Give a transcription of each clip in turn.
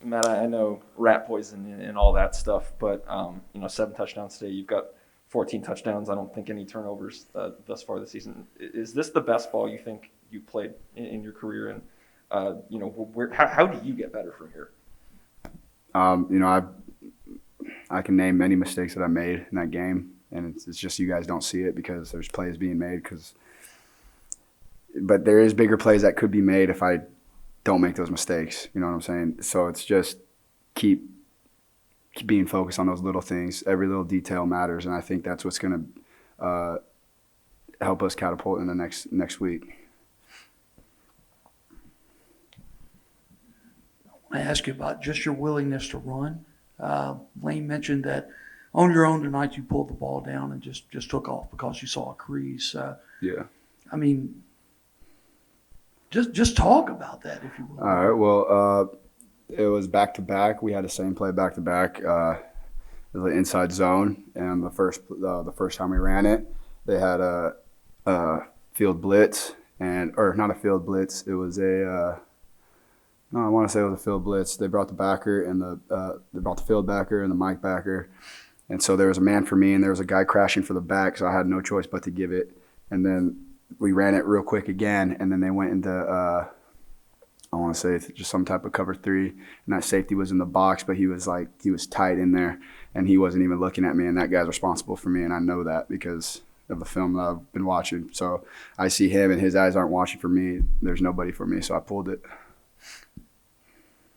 Matt, I know rat poison and all that stuff, but 7 touchdowns today. You've got 14 touchdowns. I don't think any turnovers thus far this season. Is this the best ball you think you played in your career? And how do you get better from here? I can name many mistakes that I made in that game, and it's just you guys don't see it because there's plays being made. But there is bigger plays that could be made if I don't make those mistakes. You know what I'm saying? So it's just keep being focused on those little things. Every little detail matters, and I think that's what's going to help us catapult in the next week. I ask you about just your willingness to run. Lane mentioned that on your own tonight you pulled the ball down and just took off because you saw a crease. Yeah. I mean, just talk about that if you will. All right. Well, it was back to back. We had the same play back to back. It was an inside zone, and the first time we ran it, they had a field blitz or not a field blitz. It was no, I want to say it was a field blitz. They brought the backer and they brought the field backer and the Mike backer, and so there was a man for me and there was a guy crashing for the back, so I had no choice but to give it. And then we ran it real quick again, and then they went into I want to say just some type of cover 3, and that safety was in the box, but he was tight in there, and he wasn't even looking at me, and that guy's responsible for me, and I know that because of the film that I've been watching. So I see him, and his eyes aren't watching for me. There's nobody for me, so I pulled it.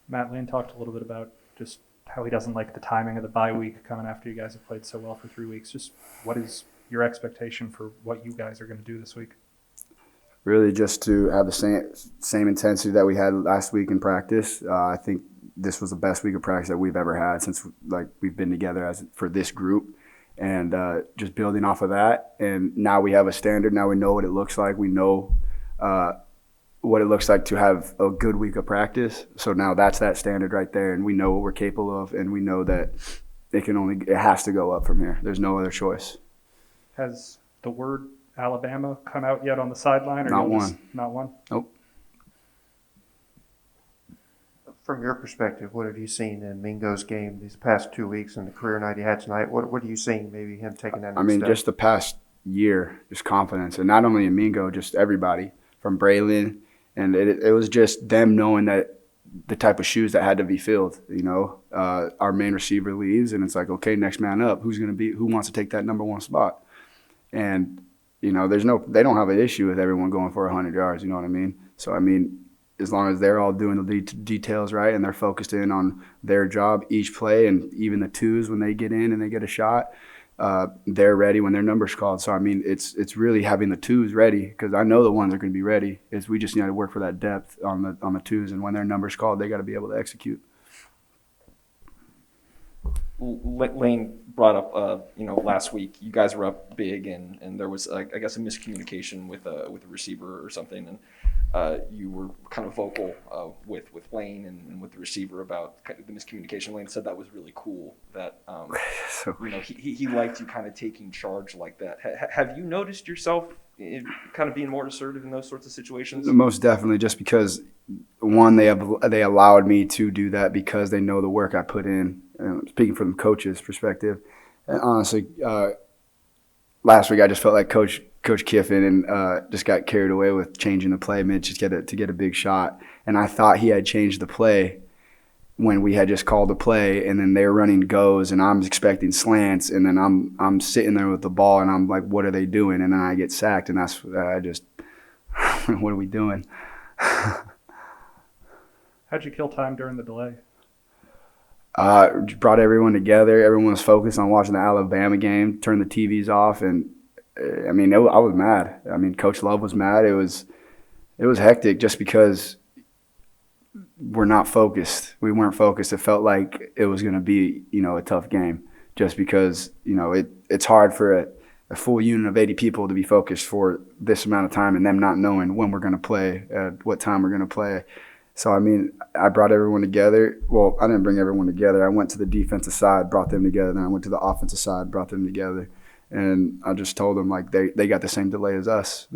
Matt Lane talked a little bit about just how he doesn't like the timing of the bye week coming after you guys have played so well for 3 weeks. Just what is your expectation for what you guys are going to do this week? Really just to have the same intensity that we had last week in practice. I think this was the best week of practice that we've ever had since we've been together for this group, and just building off of that. And now we have a standard. Now we know what it looks like. We know what it looks like to have a good week of practice. So now that's that standard right there, and we know what we're capable of, and we know that it has to go up from here. There's no other choice. Has the word Alabama come out yet on the sideline? Not one. Not one? Nope. From your perspective, what have you seen in Mingo's game these past 2 weeks and the career night he had tonight? What are you seeing, maybe him taking that next step? Just the past year, just confidence, and not only in Mingo, just everybody from Braylon. And it was just them knowing that the type of shoes that had to be filled. Our main receiver leaves, and it's like, okay, next man up. Who wants to take that number 1 spot? And they don't have an issue with everyone going for 100 yards. You know what I mean? So as long as they're all doing the details right and they're focused in on their job each play, and even the twos when they get in and they get a shot. They're ready when their number's called. So, it's really having the twos ready, because I know the ones are going to be ready. We just need to work for that depth on the twos, and when their number's called, they got to be able to execute. Lane brought up, last week you guys were up big, and there was, I guess, a miscommunication with a receiver or something, and you were kind of vocal with Lane and with the receiver about kind of the miscommunication. Lane said that was really cool, that he liked you kind of taking charge like that. Have you noticed yourself kind of being more assertive in those sorts of situations? Most definitely, just because one, they allowed me to do that because they know the work I put in. Speaking from the coach's perspective, and honestly, last week I just felt like Coach Kiffin and just got carried away with changing the play mid to get a big shot, and I thought he had changed the play when we had just called the play, and then they're running goes, and I'm expecting slants, and then I'm sitting there with the ball, and I'm like, what are they doing? And then I get sacked, and that's I just what are we doing? How'd you kill time during the delay? Brought everyone together. Everyone was focused on watching the Alabama game. Turned the TVs off, and I was mad. Coach Love was mad. It was hectic just because we're not focused. We weren't focused. It felt like it was going to be a tough game, just because it's hard for a full unit of 80 people to be focused for this amount of time, and them not knowing when we're going to play, at what time we're going to play. So, I brought everyone together. Well, I didn't bring everyone together. I went to the defensive side, brought them together. Then I went to the offensive side, brought them together. And I just told them, they got the same delay as us.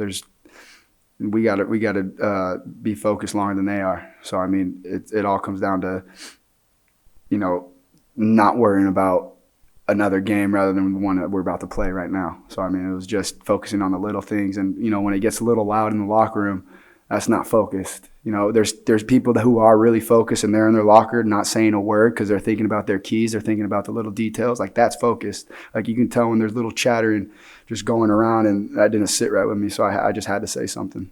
We got to be focused longer than they are. So, it all comes down to you know, not worrying about another game rather than the one that we're about to play right now. So, I mean, it was just focusing on the little things. And, you know, when it gets a little loud in the locker room, that's not focused. You know, there's people who are really focused and they're in their locker not saying a word because they're thinking about their keys. They're thinking about the little details. Like, that's focused. Like, you can tell when there's little chattering just going around, and that didn't sit right with me. So I just had to say something.